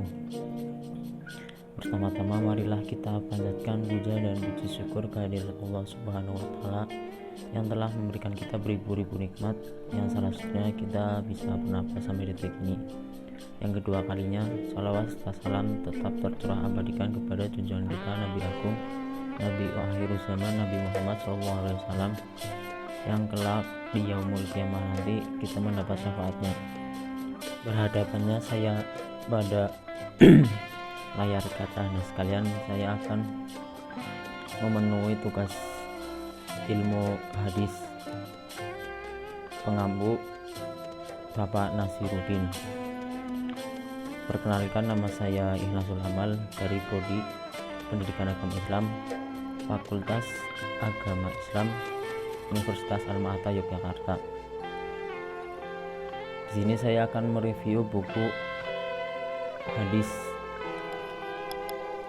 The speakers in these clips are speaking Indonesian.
wabarakatuh. Pertama-tama marilah kita panjatkan puja dan puji syukur kehadirat Allah Subhanahu wa taala yang telah memberikan kita beribu-ribu nikmat, yang salah satunya kita bisa bernafas sampai detik ini. Yang kedua kalinya, salawat serta salam tetap tercurah abadikan kepada junjungan kita Nabi Agung, Nabi akhir zaman, Nabi Muhammad SAW, yang kelak di yaumul kiamah nanti kita mendapat syafaatnya. Berhadapannya saya pada layar kaca Anda sekalian, saya akan memenuhi tugas ilmu hadis pengampu Bapak Nasiruddin. Perkenalkan, nama saya Ikhlasul Amal dari Prodi Pendidikan Agama Islam, Fakultas Agama Islam, Universitas Al-Mahata Yogyakarta. Di sini saya akan mereview buku hadis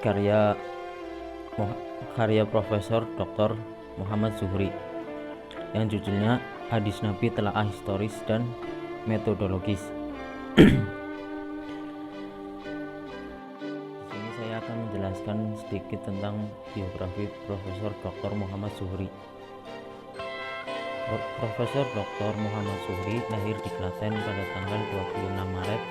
karya Profesor Dr. Muhammad Zuhri yang judulnya Hadis Nabi Telaah Historis dan Metodologis. Di sini saya akan menjelaskan sedikit tentang biografi Profesor Dr. Muhammad Zuhri. Profesor Dr. Muhammad Zuhri lahir di Klaten pada tanggal 26 Maret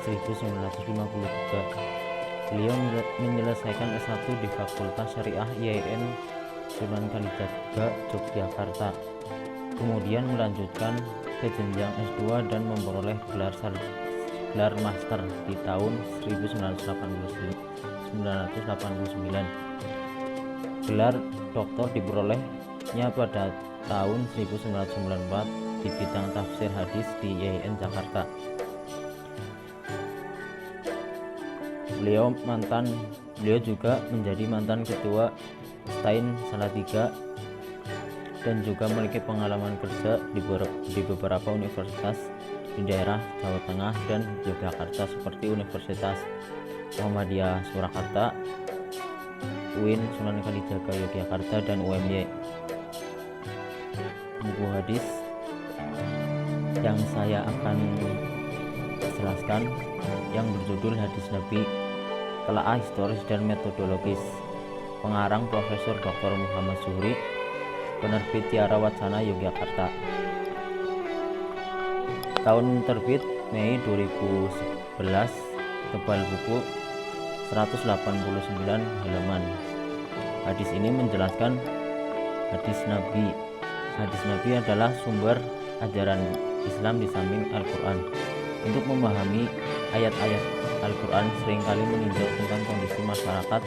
1953. Beliau menyelesaikan S1 di Fakultas Syariah IAIN Sunan Kalijaga, Yogyakarta. Kemudian melanjutkan ke jenjang S2 dan memperoleh gelar master di tahun 1989. Gelar doktor diperolehnya pada tahun 1994 di bidang tafsir hadis di IAIN Jakarta. Beliau juga menjadi mantan ketua Stain Salatiga dan juga memiliki pengalaman kerja di beberapa universitas di daerah Jawa Tengah dan Yogyakarta seperti Universitas Muhammadiyah Surakarta, UIN Sunan Kalijaga Yogyakarta, dan UMY. Buku hadis yang saya akan jelaskan yang berjudul Hadis Nabi Telaah Historis dan Metodologis, pengarang Profesor Dr. Muhammad Zuhri, penerbit Tiara Wacana Yogyakarta. Tahun terbit Mei 2011, tebal buku 189 halaman. Hadis ini menjelaskan hadis Nabi. Hadis Nabi adalah sumber ajaran Islam di samping Al-Quran. Untuk memahami ayat-ayat Al-Quran seringkali meninjau tentang kondisi masyarakat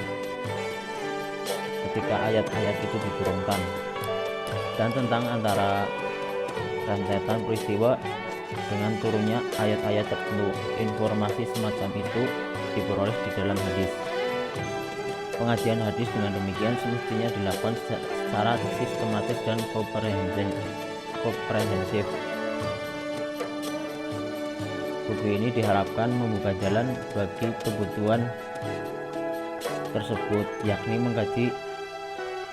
ketika ayat-ayat itu diturunkan, dan tentang antara rentetan peristiwa dengan turunnya ayat-ayat tertentu. Informasi semacam itu diperoleh di dalam hadis. Pengajian hadis dengan demikian semestinya dilakukan secara sistematis dan komprehensif. Buku ini diharapkan membuka jalan bagi kebutuhan tersebut, yakni mengkaji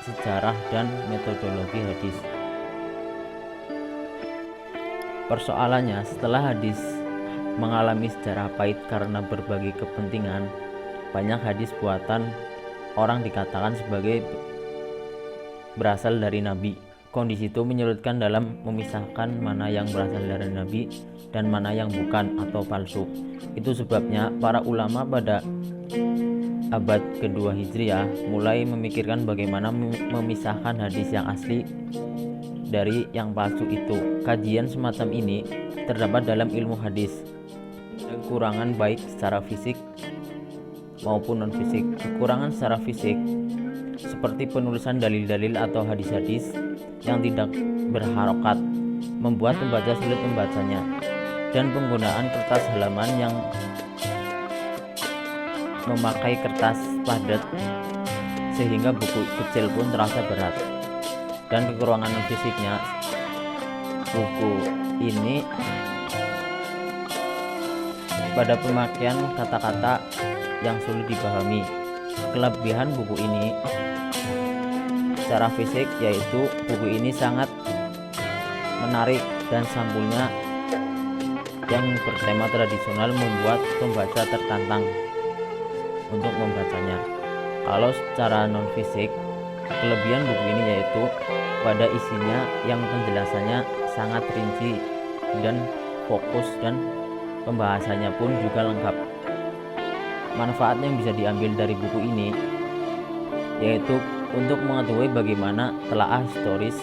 sejarah dan metodologi hadis. Persoalannya, setelah hadis mengalami sejarah pahit karena berbagai kepentingan, banyak hadis buatan orang dikatakan sebagai berasal dari Nabi. Kondisi itu menyulitkan dalam memisahkan mana yang berasal dari Nabi dan mana yang bukan atau palsu. Itu sebabnya para ulama pada abad kedua Hijriah mulai memikirkan bagaimana memisahkan hadis yang asli dari yang palsu itu. Kajian semacam ini terdapat dalam ilmu hadis. Kekurangan baik secara fisik maupun non-fisik. Kekurangan secara fisik seperti penulisan dalil-dalil atau hadis-hadis yang tidak berharokat membuat pembaca sulit membacanya, dan penggunaan kertas halaman yang memakai kertas padat sehingga buku kecil pun terasa berat. Dan kekurangan fisiknya, buku ini pada pemakaian kata-kata yang sulit dipahami. Kelebihan buku ini secara fisik yaitu buku ini sangat menarik dan sampulnya yang bertema tradisional membuat pembaca tertantang untuk membacanya. Kalau secara non fisik, kelebihan buku ini yaitu pada isinya yang penjelasannya sangat rinci dan fokus, dan pembahasannya pun juga lengkap. Manfaat yang bisa diambil dari buku ini yaitu untuk mengetahui bagaimana telaah historis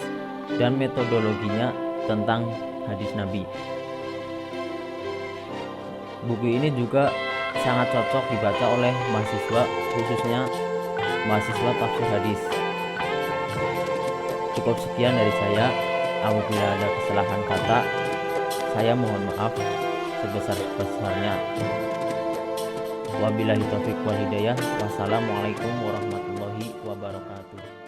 dan metodologinya tentang hadis Nabi. Buku ini juga sangat cocok dibaca oleh mahasiswa, khususnya mahasiswa tafsir hadis. Cukup sekian dari saya. Apabila ada kesalahan kata, saya mohon maaf sebesar-besarnya. Wabillahi taufiq wal hidayah. Wassalamualaikum warahmatullahi wabarakatuh.